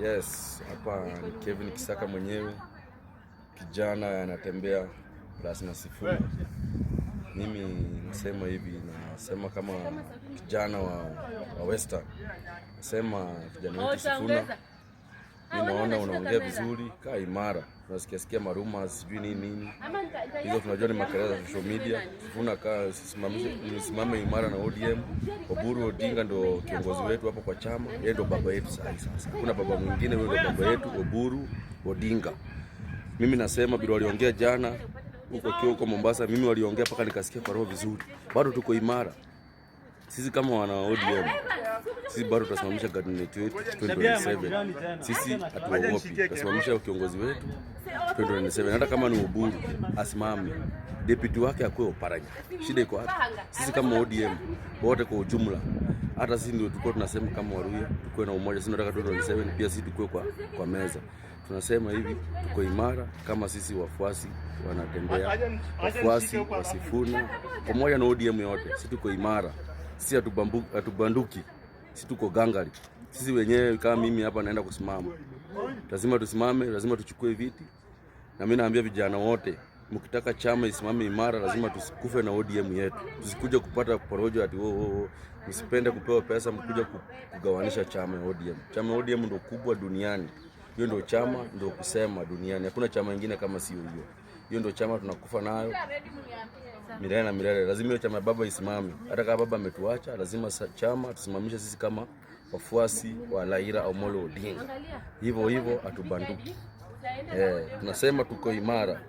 Yes, hapa ni Kevin Kisaka mwenyewe, kijana anatembea plus na Sifuna. Mimi nasema hivi, nasema kama kijana wa Western. Nasema kijana wetu Sifuna, mimi naona unaongea vizuri, kaa imara. Tunasikia maruma sijui nini. Hizo tunajua ni makelele za social media. Sifuna kaa simame imara na ODM. Oburu Odinga ndo kiongozi wetu hapo kwa chama. Yeye ndo baba yetu sasa. Hakuna baba mwingine, wewe ndo baba yetu, Oburu Odinga. Mimi nasema bila waliongea jana huko Mombasa, mimi waliongea paka nikasikia kwa roho vizuri. Bado tuko imara. Sisi kama wana ODM, sisi bado tutasimamisha government yetu 2027. Sisi hatuogopi. Tutasimamisha kiongozi wetu 2027. Hata kama ni Oburu asimame, deputy wake akue Oparanya. Shida iko hapa. Sisi kama ODM wote kwa ujumla, hata sisi ndio tulikuwa tunasema kama Waluya tukue na umoja. Sisi tunataka 2027 pia sisi tukue kwa meza. Tunasema hivi, tuko imara kama sisi wafuasi wanatembea, wafuasi wa Sifuna pamoja na ODM yote. Sisi tuko imara. Sisi hatubanduki. Sisi tuko gangari. Sisi wenyewe kama mimi hapa naenda kusimama. Lazima tusimame, lazima tuchukue viti. Na mimi naambia vijana wote, mkitaka chama isimame imara, lazima tusikufe na ODM yetu. Tusikuje kupata porojo ati msipende kupewa pesa mkuja kugawanisha chama ya ODM. Chama ya ODM ndio kubwa duniani. Hiyo ndio chama ndio kusema duniani. Hakuna chama kingine kama sio hiyo. Hiyo ndio chama tunakufa nayo milele na milele. Lazima hiyo chama baba isimame. Hata kama baba ametuacha, lazima chama tusimamishe sisi kama wafuasi wa Raila Amolo Odinga. Hivyo hatubanduki. Tunasema tuko imara.